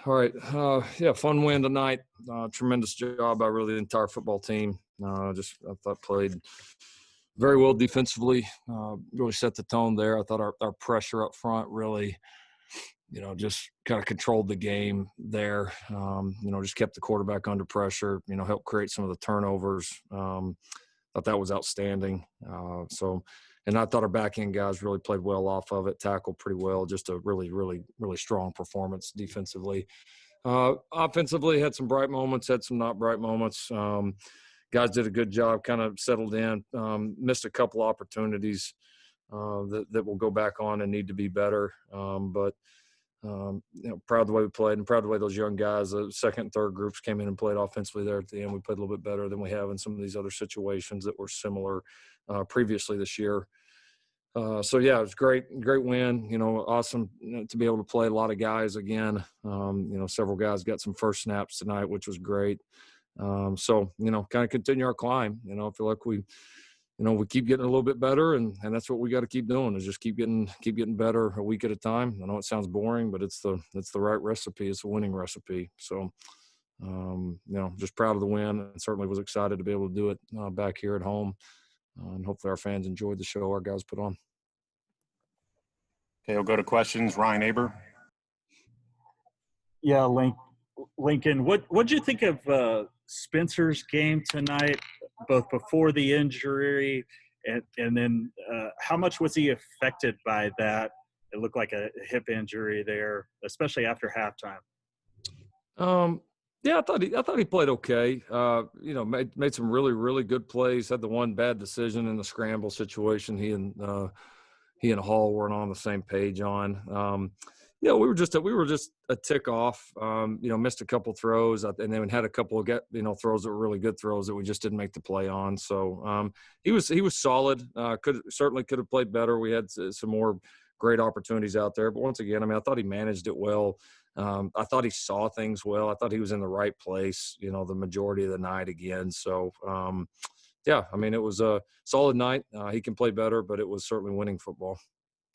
All right. Yeah, fun win tonight. Tremendous job by really the entire football team. I thought played very well defensively. Really set the tone there. I thought our pressure up front really, just kind of controlled the game there. Just kept the quarterback under pressure. Helped create some of the turnovers. Thought that was outstanding. And I thought our back end guys really played well off of it, tackled pretty well. Just a really, really, really strong performance defensively. Offensively, had some bright moments, had some not bright moments. Guys did a good job, kind of settled in. Missed a couple opportunities that will go back on and need to be better. Proud of the way we played and proud of the way those young guys, the second and third groups came in and played offensively there at the end. We played a little bit better than we have in some of these other situations that were similar previously this year. It was great win. Awesome to be able to play a lot of guys again. Several guys got some first snaps tonight, which was great. Kind of continue our climb. I feel like we keep getting a little bit better, and that's what we got to keep doing is just keep getting better a week at a time. I know it sounds boring, but it's the right recipe. It's a winning recipe. So, just proud of the win, and certainly was excited to be able to do it back here at home. And hopefully our fans enjoyed the show our guys put on. Okay, we'll go to questions. Ryan Aber. Yeah, Lincoln, what'd you think of Spencer's game tonight, both before the injury and then how much was he affected by that? It looked like a hip injury there, especially after halftime. Yeah, I thought he played okay. Made some really, really good plays. Had the one bad decision in the scramble situation. He and Hall weren't on the same page on. We were just a tick off. Missed a couple throws, and then had a couple of throws that were really good throws that we just didn't make the play on. So he was solid. Could have played better. We had some more great opportunities out there, but once again, I thought he managed it well. I thought he saw things well. I thought he was in the right place, the majority of the night again. So, it was a solid night. He can play better, but it was certainly winning football.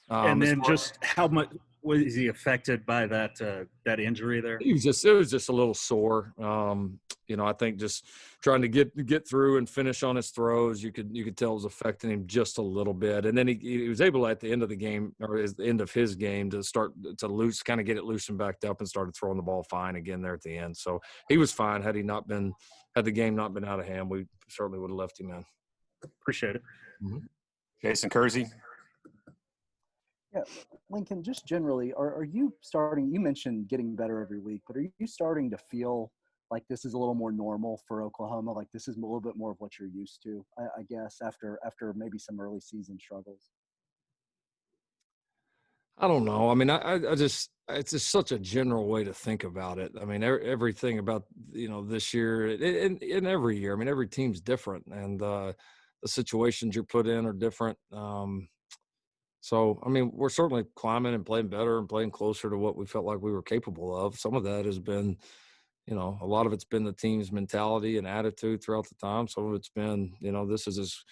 And then just how much was he affected by that injury there? It was just a little sore. I think just trying to get through and finish on his throws, you could tell it was affecting him just a little bit. And then he was able at the end of the game, or at the end of his game, to start to kind of get it loosened back up and started throwing the ball fine again there at the end. So he was fine. Had the game not been out of hand, we certainly would have left him in. Appreciate it. Mm-hmm. Jason Kersey. Yeah, Lincoln, just generally, are you starting – you mentioned getting better every week, but are you starting to feel like this is a little more normal for Oklahoma, like this is a little bit more of what you're used to, I guess, after maybe some early season struggles? I don't know. I just – it's just such a general way to think about it. Everything about, this year and every year, every team's different, and the situations you're put in are different. We're certainly climbing and playing better and playing closer to what we felt like we were capable of. Some of that has been, a lot of it's been the team's mentality and attitude throughout the time. Some of it's been, this is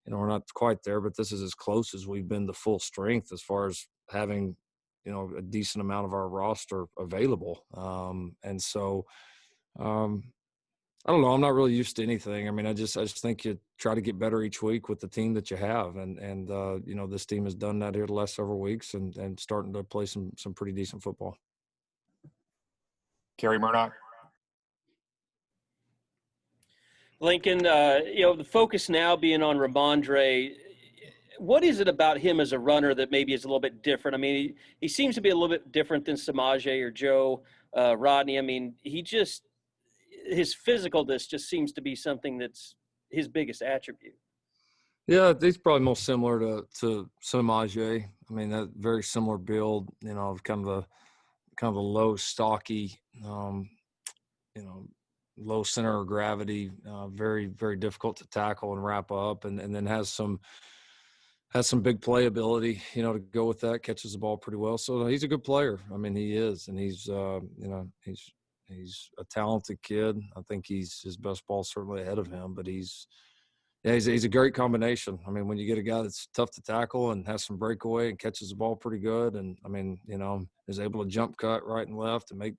we're not quite there, but this is as close as we've been to full strength as far as having, a decent amount of our roster available. I don't know. I'm not really used to anything. I just think you try to get better each week with the team that you have. And this team has done that here the last several weeks and starting to play some pretty decent football. Kerry Murdoch. Lincoln, the focus now being on Rhamondre, what is it about him as a runner that maybe is a little bit different? He seems to be a little bit different than Samaje or Joe Rodney. His physicalness just seems to be something that's his biggest attribute. Yeah, he's probably most similar to Samaje. That very similar build, kind of a low, stocky, low center of gravity, very, very difficult to tackle and wrap up, and then has some big playability, to go with that, catches the ball pretty well. So he's a good player. He is, and he's a talented kid. I think his best ball certainly ahead of him, but he's Yeah, he's a great combination. I mean, when you get a guy that's tough to tackle and has some breakaway and catches the ball pretty good, and I mean, is able to jump cut right and left and make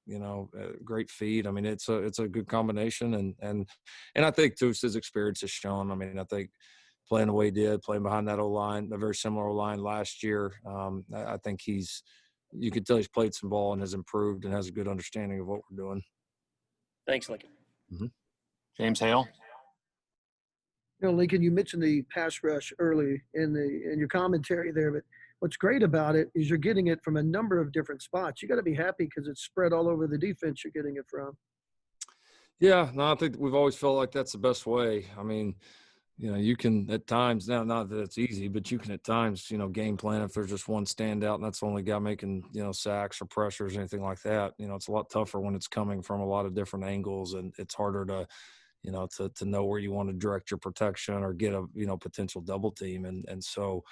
great feed. I mean, it's a good combination, and I think too his experience has shown. I mean, I think playing the way he did, playing behind that O-line, a very similar O-line last year, I think you could tell he's played some ball and has improved and has a good understanding of what we're doing. Thanks, Lincoln. James Hale. Lincoln, you mentioned the pass rush early in your commentary there, but what's great about it is you're getting it from a number of different spots. You got to be happy because it's spread all over the defense you're getting it from. Yeah, no, I think we've always felt like that's the best way. I mean, you can at times, now not that it's easy, but you can at times, game plan if there's just one standout and that's the only guy making, sacks or pressures, anything like that. It's a lot tougher when it's coming from a lot of different angles, and it's harder to to know where you want to direct your protection or get a, potential double team. And so,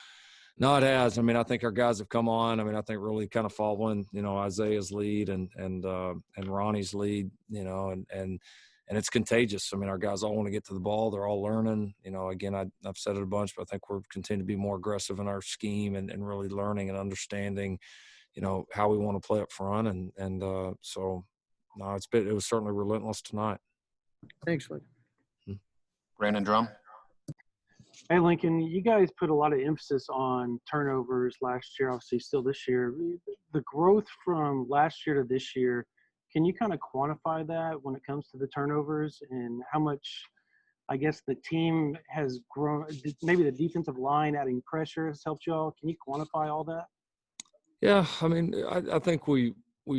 no, it has. I mean, I think our guys have come on. I mean, I think really kind of following, Isaiah's lead and Ronnie's lead, and it's contagious. I mean, our guys all want to get to the ball. They're all learning. Again, I've said it a bunch, but I think we're continuing to be more aggressive in our scheme and really learning and understanding, how we want to play up front. So, no, it was certainly relentless tonight. Thanks, Lincoln. Brandon Drum. Hey, Lincoln, you guys put a lot of emphasis on turnovers last year, obviously still this year. The growth from last year to this year, can you kind of quantify that when it comes to the turnovers and how much, I guess, the team has grown? Maybe the defensive line adding pressure has helped you all. Can you quantify all that? Yeah, I mean, I think we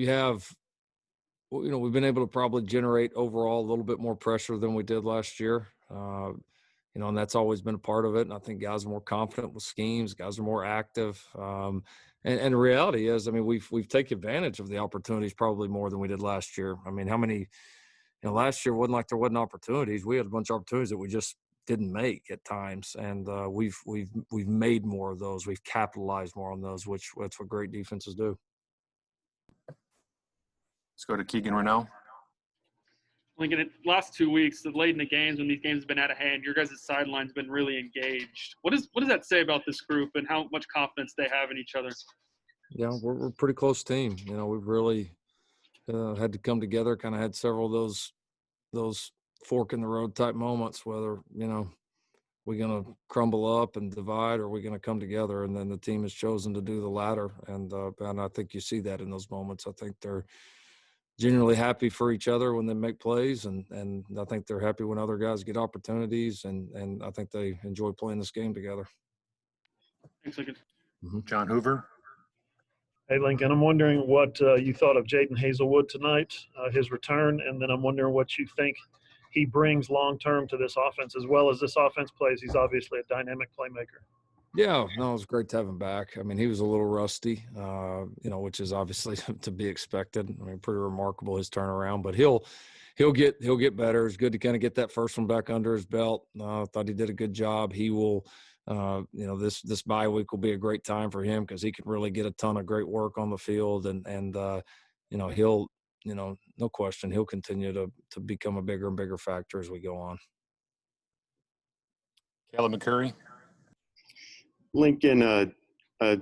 have – we've been able to probably generate overall a little bit more pressure than we did last year. And that's always been a part of it. And I think guys are more confident with schemes. Guys are more active. And the reality is, I mean, we've taken advantage of the opportunities probably more than we did last year. I mean, how many, last year wasn't like there wasn't opportunities. We had a bunch of opportunities that we just didn't make at times. And we've made more of those. We've capitalized more on those, which that's what great defenses do. Let's go to Keegan Renault. Lincoln, last 2 weeks, late in the games, when these games have been out of hand, your guys' sideline's been really engaged. What does that say about this group and how much confidence they have in each other? Yeah, we're a pretty close team. We've really had to come together, kind of had several of those fork in the road type moments, whether, we're going to crumble up and divide or we're going to come together. And then the team has chosen to do the latter. And I think you see that in those moments. I think they're genuinely happy for each other when they make plays, and I think they're happy when other guys get opportunities, and I think they enjoy playing this game together. Thanks, Lincoln. John Hoover. Hey, Lincoln, I'm wondering what you thought of Jaden Hazelwood tonight, his return, and then I'm wondering what you think he brings long-term to this offense. As well as this offense plays, he's obviously a dynamic playmaker. Yeah, no, it was great to have him back. I mean, he was a little rusty, which is obviously to be expected. I mean, pretty remarkable his turnaround, but he'll get better. It's good to kind of get that first one back under his belt. I thought he did a good job. He will, this bye week will be a great time for him because he can really get a ton of great work on the field, and he'll, no question, he'll continue to become a bigger and bigger factor as we go on. Caleb McCurry. Lincoln, a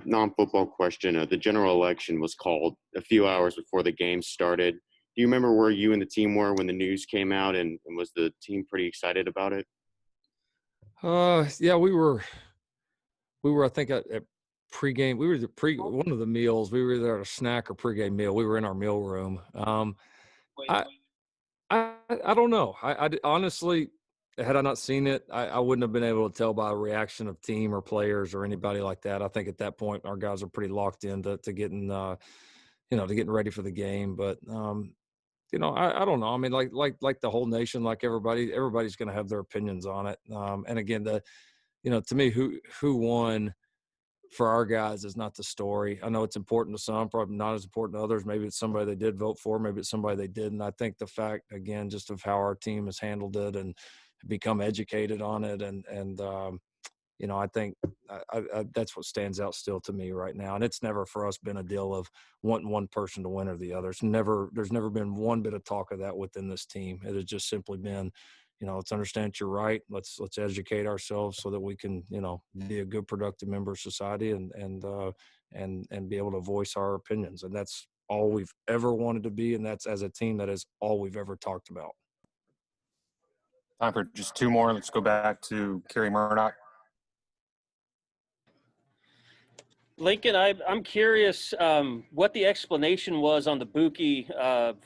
non-football question. The general election was called a few hours before the game started. Do you remember where you and the team were when the news came out, and was the team pretty excited about it? Yeah, we were, I think, at pregame. We were one of the meals. We were there at a snack or pregame meal. We were in our meal room. I don't know. I honestly, had I not seen it, I wouldn't have been able to tell by the reaction of team or players or anybody like that. I think at that point our guys are pretty locked into getting, to getting ready for the game. But I don't know. I mean, like the whole nation, like everybody's going to have their opinions on it. And again, to me, who won for our guys is not the story. I know it's important to some, probably not as important to others. Maybe it's somebody they did vote for. Maybe it's somebody they didn't. I think the fact, again, just of how our team has handled it and become educated on it. I think that's what stands out still to me right now. And it's never for us been a deal of wanting one person to win or the other. There's never been one bit of talk of that within this team. It has just simply been, let's understand that you're right. Let's educate ourselves so that we can, be a good, productive member of society and be able to voice our opinions. And that's all we've ever wanted to be. And that's, as a team, that is all we've ever talked about. Time for just two more. Let's go back to Kerry Murdoch. Lincoln, I'm curious what the explanation was on the Buki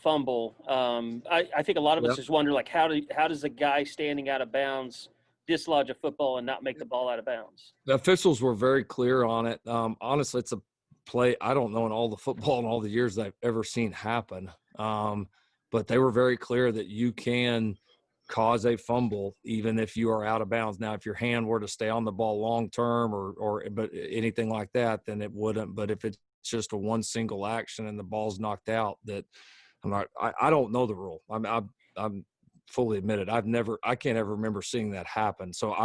fumble. I think a lot of us just wonder, like, how does the guy standing out of bounds dislodge a football and not make the ball out of bounds? The officials were very clear on it. Honestly, it's a play I don't know in all the football in all the years that I've ever seen happen. But they were very clear that you can cause a fumble even if you are out of bounds. Now, if your hand were to stay on the ball long term or but anything like that, then it wouldn't. But if it's just a one single action and the ball's knocked out, that I don't know the rule. I'm fully admitted I can't ever remember seeing that happen. So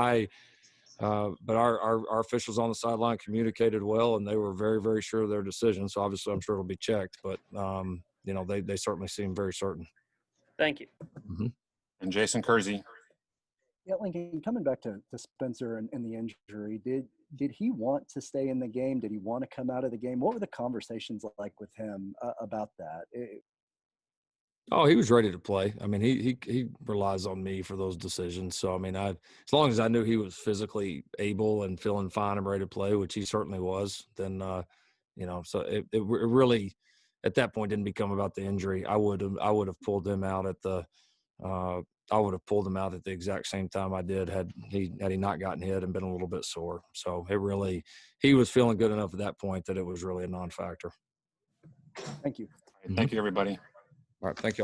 but our officials on the sideline communicated well, and they were very, very sure of their decision. So obviously I'm sure it'll be checked, but they certainly seem very certain. Thank you. Mm-hmm. And Jason Kersey. Yeah, Lincoln, coming back to Spencer and the injury, did he want to stay in the game? Did he want to come out of the game? What were the conversations like with him about that? Oh, he was ready to play. I mean, he relies on me for those decisions. So, I mean, as long as I knew he was physically able and feeling fine and ready to play, which he certainly was, then, so it really, at that point, didn't become about the injury. I would have pulled him out at the exact same time I did had he not gotten hit and been a little bit sore. So he was feeling good enough at that point that it was really a non-factor. Thank you. Thank you, everybody. All right. Thank you all.